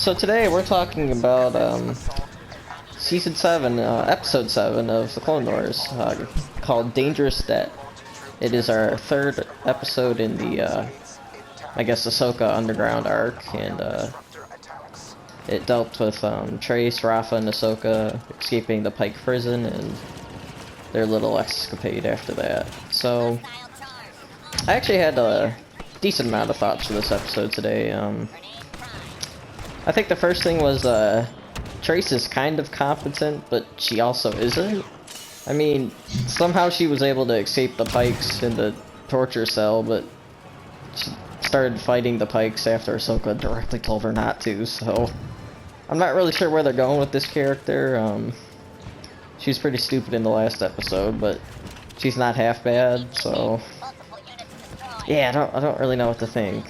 So today we're talking about Season 7, Episode 7 of the Clone Wars, called Dangerous Debt. It is our third episode in the, I guess, Ahsoka Underground arc, and it dealt with Trace, Rafa, and Ahsoka escaping the Pike prison and their little escapade after that. So, I actually had a decent amount of thoughts for this episode today. I think the first thing was, Trace is kind of competent, but she also isn't. I mean, somehow she was able to escape the Pikes in the torture cell, but she started fighting the Pikes after Ahsoka directly told her not to, so I'm not really sure where they're going with this character. She was pretty stupid in the last episode, but she's not half bad, so yeah, I don't really know what to think.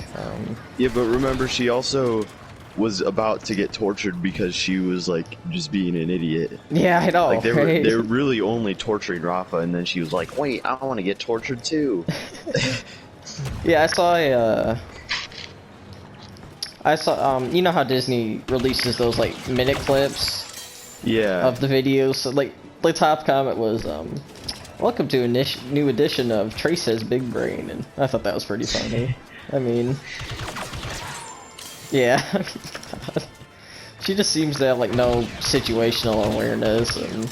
Yeah, but remember, she also was about to get tortured because she was like just being an idiot. Yeah, I know. Like they were really only torturing Rafa, and then she was like, "Wait, I want to get tortured too." Yeah, I saw you know how Disney releases those like minute clips, yeah, of the videos. So like the top comment was, "Welcome to a new edition of Trace Has Big Brain," and I thought that was pretty funny. I mean, yeah, she just seems to have like no situational awareness, and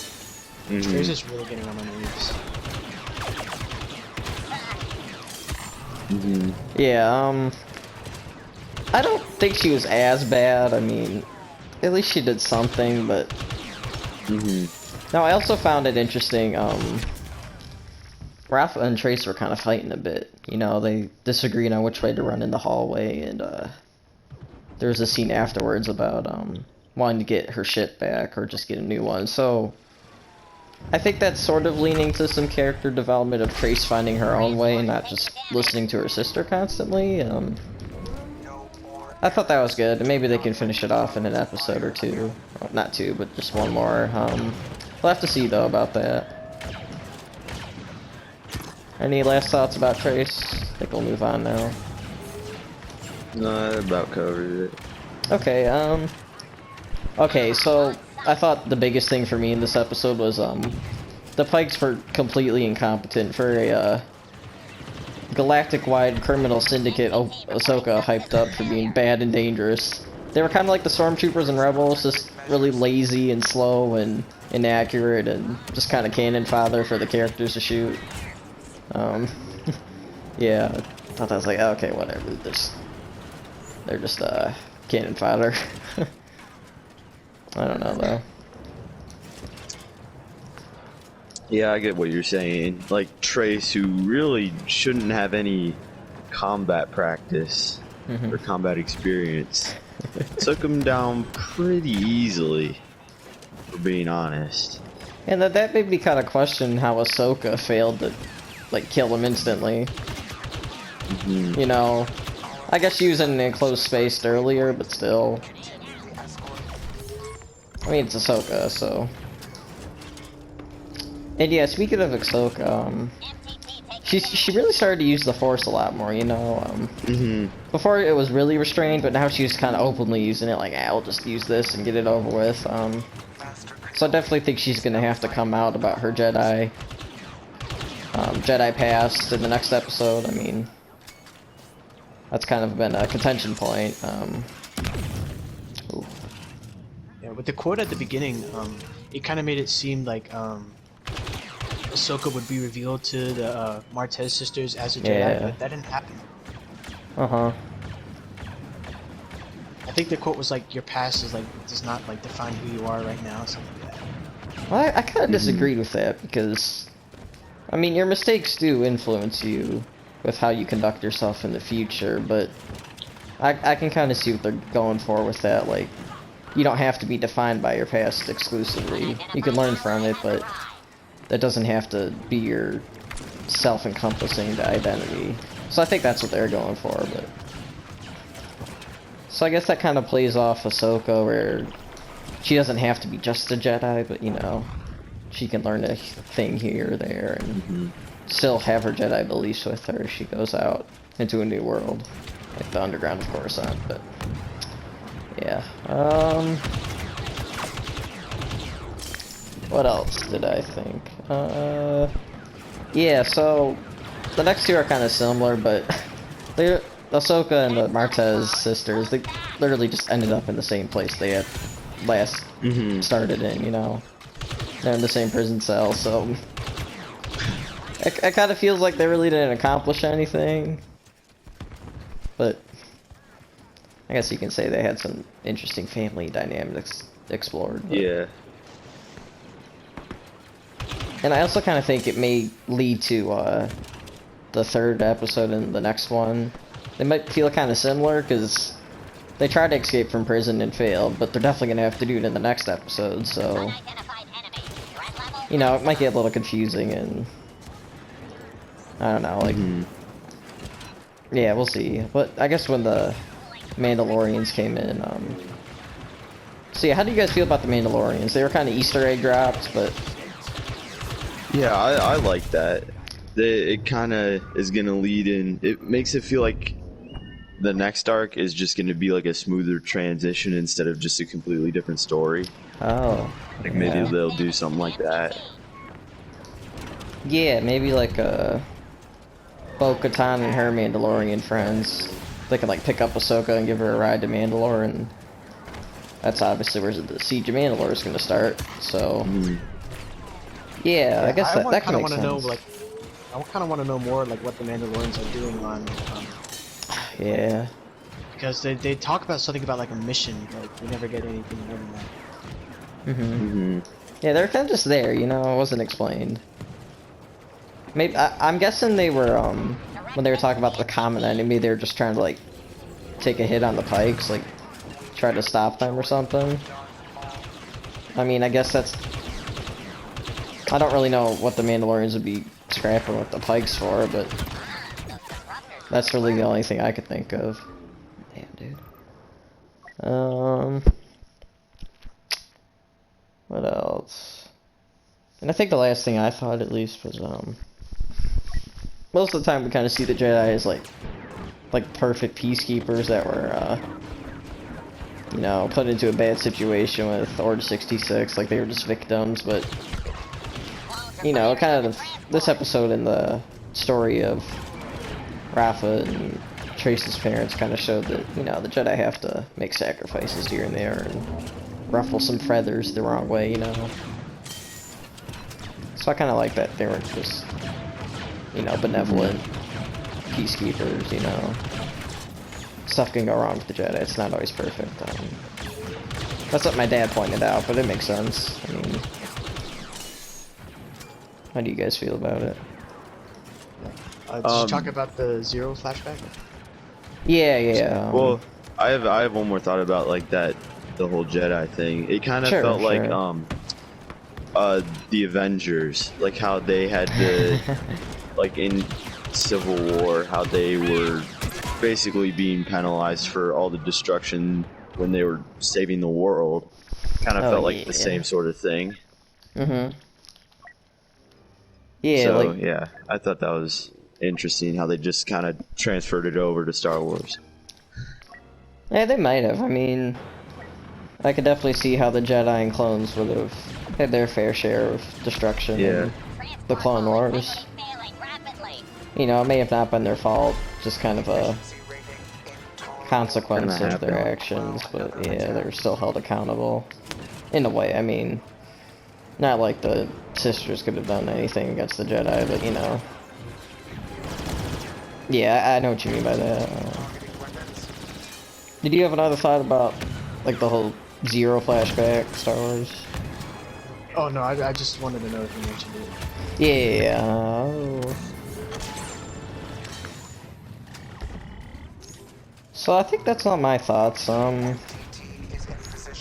Trace is really getting on my nerves. yeah, I don't think she was as bad. I mean, at least she did something, but now I also found it interesting. Rafa and Trace were kind of fighting a bit. You know, they disagreed on which way to run in the hallway, and there was a scene afterwards about wanting to get her shit back or just get a new one. So I think that's sort of leaning to some character development of Trace finding her own way and not just listening to her sister constantly. I thought that was good, and maybe they can finish it off in an episode or two. Well, not two, but just one more. We'll have to see, though, about that. Any last thoughts about Trace? I think we'll move on now. No, that about covered it. Okay, okay, so I thought the biggest thing for me in this episode was, the Pikes were completely incompetent for a, galactic-wide criminal syndicate Ahsoka hyped up for being bad and dangerous. They were kind of like the Stormtroopers and Rebels, just really lazy and slow and inaccurate and just kind of cannon fodder for the characters to shoot. Yeah, I thought that was like, okay, whatever, they're just cannon fodder. I don't know, though. Yeah, I get what you're saying. Like Trace, who really shouldn't have any combat practice or combat experience, took him down pretty easily, for being honest. And that made me kind of question how Ahsoka failed to, like, kill him instantly. You know, I guess she was in an enclosed space earlier, but still. I mean, it's Ahsoka, so. And yeah, speaking of Ahsoka, she really started to use the Force a lot more, you know. Before it was really restrained, but now she's kind of openly using it, like, I'll just use this and get it over with. So I definitely think she's gonna have to come out about her Jedi past in the next episode. I mean, that's kind of been a contention point. Yeah, with the quote at the beginning, it kind of made it seem like Ahsoka would be revealed to the Martez sisters as a Jedi, but that didn't happen. I think the quote was like, "Your past is like does not like define who you are right now," something like that. Well, I kind of disagreed with that because, I mean, your mistakes do influence you with how you conduct yourself in the future, but I can kind of see what they're going for with that. Like, you don't have to be defined by your past exclusively. You can learn from it, but that doesn't have to be your self-encompassing identity. So I think that's what they're going for, but. So I guess that kind of plays off Ahsoka, where she doesn't have to be just a Jedi, but, you know, she can learn a thing here or there and still have her Jedi beliefs with her as she goes out into a new world. Like the Underground of Coruscant, but yeah. What else did I think? Yeah, so the next two are kind of similar, but they're Ahsoka and the Martez sisters. They literally just ended up in the same place they had last started in. You know, they're in the same prison cell, so it kind of feels like they really didn't accomplish anything. But I guess you can say they had some interesting family dynamics explored. But. Yeah. And I also kind of think it may lead to the third episode and the next one. They might feel kind of similar because they tried to escape from prison and failed, but they're definitely going to have to do it in the next episode, so... You know, it might get a little confusing and... I don't know, like... Yeah, we'll see. But I guess when the Mandalorians came in, So yeah, how do you guys feel about the Mandalorians? They were kind of Easter egg drops, but... Yeah, I like that. It kind of is going to lead in... It makes it feel like the next arc is just going to be like a smoother transition instead of just a completely different story. Oh. Like maybe they'll do something like that. Yeah, maybe like Bo-Katan and her Mandalorian friends. They can like pick up Ahsoka and give her a ride to Mandalore, and that's obviously where the Siege of Mandalore is going to start. So, yeah, I guess that can make sense. Know, like, I kind of want to know more like what the Mandalorians are doing on. Yeah. Because they talk about something about like a mission, but we never get anything more than that. Yeah, they're kind of just there, you know. It wasn't explained. Maybe I'm guessing they were when they were talking about the common enemy, they were just trying to like take a hit on the Pikes, like try to stop them or something. I mean, I guess that's. I don't really know what the Mandalorians would be scrapping with the Pikes for, but that's really the only thing I could think of. Damn, dude. What else? And I think the last thing I thought, at least, was most of the time we kind of see the Jedi as like perfect peacekeepers that were you know, put into a bad situation with Order 66, like they were just victims. But you know, kind of this episode in the story of Rafa and Trace's parents kind of showed that, you know, the Jedi have to make sacrifices here and there and ruffle some feathers the wrong way, you know. So I kind of like that they weren't just, you know, benevolent peacekeepers, you know. Stuff can go wrong with the Jedi, it's not always perfect. That's what my dad pointed out, but it makes sense. I mean, how do you guys feel about it? Did you talk about the Zero flashback? Yeah. Well, I have one more thought about like that, the whole Jedi thing. It kind of felt like the Avengers, like how they had to, like in Civil War, how they were basically being penalized for all the destruction when they were saving the world. Kind of felt like the same sort of thing. Yeah. So like, yeah, I thought that was interesting how they just kind of transferred it over to Star Wars. Yeah, they might have. I mean, I could definitely see how the Jedi and clones would have had their fair share of destruction in the Clone Wars. You know, it may have not been their fault, just kind of a consequence of their actions, but yeah, they're still held accountable. In a way, I mean, not like the sisters could have done anything against the Jedi, but you know. Yeah, I know what you mean by that. Did you have another thought about, like, the whole Zero flashback, Star Wars? Oh no, I just wanted to know if you mentioned it. Yeah. So I think that's all my thoughts. I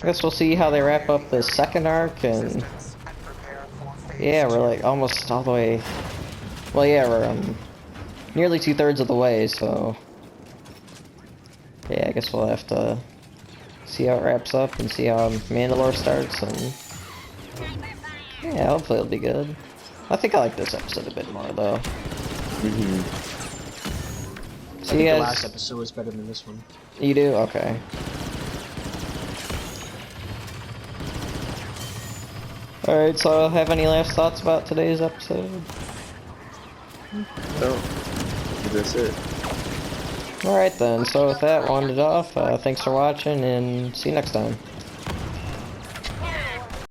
guess we'll see how they wrap up the second arc, and yeah, we're like almost all the way. Well, yeah, we're nearly 2/3 of the way, so yeah, I guess we'll have to see how it wraps up and see how Mandalore starts, and yeah, hopefully it'll be good. I think I like this episode a bit more, though. I think the last episode was better than this one. You do? Okay. Alright, so have any last thoughts about today's episode? No, that's it. Alright then, so with that, wanted off. Thanks for watching and see you next time.